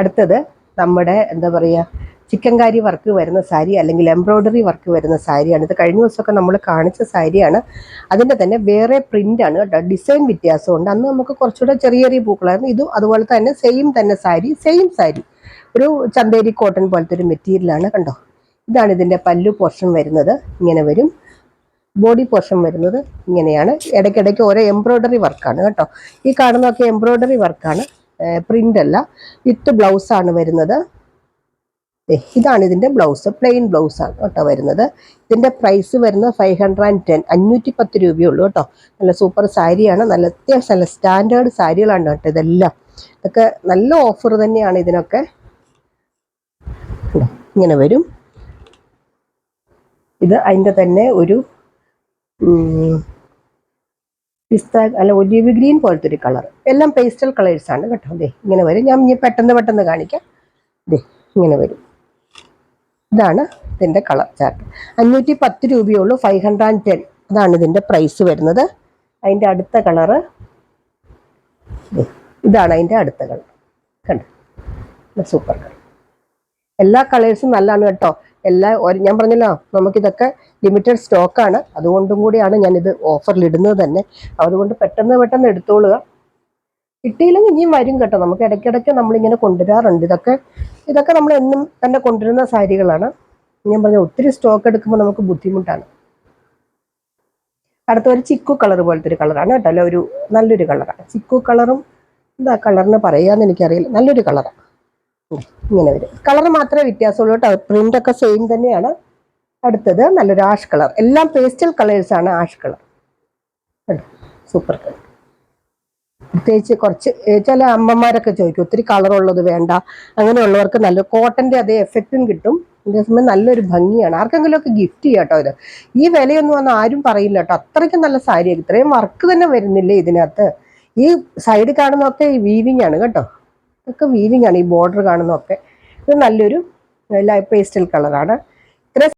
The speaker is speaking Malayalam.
അടുത്തത് നമ്മുടെ എന്താ പറയുക ചിക്കൻകാരി വർക്ക് വരുന്ന സാരി അല്ലെങ്കിൽ എംബ്രോയ്ഡറി വർക്ക് വരുന്ന സാരിയാണ്. ഇത് കഴിഞ്ഞ ദിവസമൊക്കെ നമ്മൾ കാണിച്ച സാരിയാണ്. അതിൻ്റെ തന്നെ വേറെ പ്രിൻ്റാണ് കേട്ടോ, ഡിസൈൻ വ്യത്യാസമുണ്ട്. അന്ന് നമുക്ക് കുറച്ചുകൂടെ ചെറിയ ചെറിയ പൂക്കളായിരുന്നു. ഇതും അതുപോലെ തന്നെ സെയിം സാരി ഒരു ചന്തേരി കോട്ടൺ പോലത്തെ ഒരു മെറ്റീരിയലാണ്. കണ്ടോ, ഇതാണ് ഇതിൻ്റെ പല്ലു പോർഷൻ വരുന്നത്. ഇങ്ങനെ വരും. ബോഡി പോർഷൻ വരുന്നത് ഇങ്ങനെയാണ്. ഇടയ്ക്കിടയ്ക്ക് ഓരോ എംബ്രോയ്ഡറി വർക്കാണ് കേട്ടോ. ഈ കാണുന്നതൊക്കെ എംബ്രോയ്ഡറി വർക്കാണ്, പ്രിൻ്റ് അല്ല. വിത്ത് ബ്ലൗസാണ് വരുന്നത്. ഇതാണ് ഇതിൻ്റെ ബ്ലൗസ്, പ്ലെയിൻ ബ്ലൗസാണ് കേട്ടോ വരുന്നത്. ഇതിൻ്റെ പ്രൈസ് വരുന്നത് 510, 510 രൂപയേ ഉള്ളൂ കേട്ടോ. നല്ല സൂപ്പർ സാരിയാണ്. നല്ല അത്യാവശ്യം നല്ല സ്റ്റാൻഡേർഡ് സാരികളാണ് കേട്ടോ ഇതെല്ലാം. ഇതൊക്കെ നല്ല ഓഫർ തന്നെയാണ് ഇതിനൊക്കെ. ഇങ്ങനെ വരും. ഇത് അതിൻ്റെ തന്നെ ഒരു പിസ്ത അല്ല ഒലിവ് ഗ്രീൻ പോലത്തെ ഒരു കളർ. എല്ലാം പേസ്റ്റൽ കളേഴ്സാണ് കേട്ടോ. അതെ, ഇങ്ങനെ വരും. ഞാൻ ഇനി പെട്ടെന്ന് കാണിക്കാം. അതെ, ഇങ്ങനെ വരും. ഇതാണ് ഇതിൻ്റെ കളർ ചാർട്ട്. 510 രൂപയേ ഉള്ളൂ. 510 അതാണ് ഇതിൻ്റെ പ്രൈസ് വരുന്നത്. അതിൻ്റെ അടുത്ത കളറ് ഇതാണ്. അതിൻ്റെ അടുത്ത കളർ കണ്ടോ, സൂപ്പർ കളർ. എല്ലാ കളേഴ്സും നല്ലതാണ് കേട്ടോ. ഞാൻ പറഞ്ഞല്ലോ, നമുക്കിതൊക്കെ ലിമിറ്റഡ് സ്റ്റോക്കാണ്. അതുകൊണ്ടും കൂടിയാണ് ഞാനിത് ഓഫറിൽ ഇടുന്നത് തന്നെ. അതുകൊണ്ട് പെട്ടെന്ന് എടുത്തോളുക. കിട്ടിയില്ലെങ്കിൽ ഇനിയും വരും കേട്ടോ. നമുക്ക് ഇടയ്ക്കിടയ്ക്ക് നമ്മളിങ്ങനെ കൊണ്ടുവരാറുണ്ട്. ഇതൊക്കെ നമ്മൾ എന്നും തന്നെ കൊണ്ടുവരുന്ന സാരികളാണ്. ഞാൻ പറഞ്ഞ ഒത്തിരി സ്റ്റോക്ക് എടുക്കുമ്പോൾ നമുക്ക് ബുദ്ധിമുട്ടാണ്. അടുത്ത ഒരു ചിക്കു കളർ പോലത്തെ ഒരു കളറാണ് കേട്ടോ. അല്ല, ഒരു നല്ലൊരു കളറാണ്. ചിക്കു കളറും എന്താ കളറിന് പറയാന്ന് എനിക്കറിയില്ല. നല്ലൊരു കളറാണ്. ഇങ്ങനെ വരും. കളർ മാത്രമേ വ്യത്യാസമുള്ളൂ കേട്ടോ. പ്രിൻ്റൊക്കെ സെയിം തന്നെയാണ്. അടുത്തത് നല്ലൊരു ആഷ് കളർ. എല്ലാം പേസ്റ്റൽ കളേഴ്സാണ്. Ash colour super colour. പ്രത്യേകിച്ച് കുറച്ച് ചില അമ്മമാരൊക്കെ ചോദിക്കും ഒത്തിരി കളറുള്ളത് വേണ്ട, അങ്ങനെയുള്ളവർക്ക് നല്ല കോട്ടൻ്റെ അതേ എഫക്റ്റും കിട്ടും. അതേസമയം നല്ലൊരു ഭംഗിയാണ്. ആർക്കെങ്കിലും ഒക്കെ ഗിഫ്റ്റ് ചെയ്യാം കേട്ടോ. ഇത് ഈ വിലയൊന്നും വന്ന് ആരും പറയില്ല കേട്ടോ. അത്രയ്ക്കും നല്ല സാരിയാണ്. ഇത്രയും വർക്ക് തന്നെ വരുന്നില്ലേ ഇതിനകത്ത്. ഈ സൈഡ് കാണുന്നതൊക്കെ ഈ വീവിങ് ആണ് കേട്ടോ. ഇതൊക്കെ വീവിങ് ആണ്. ഈ ബോർഡർ കാണുന്നതൊക്കെ ഇത് നല്ലൊരു പേസ്റ്റൽ കളറാണ്.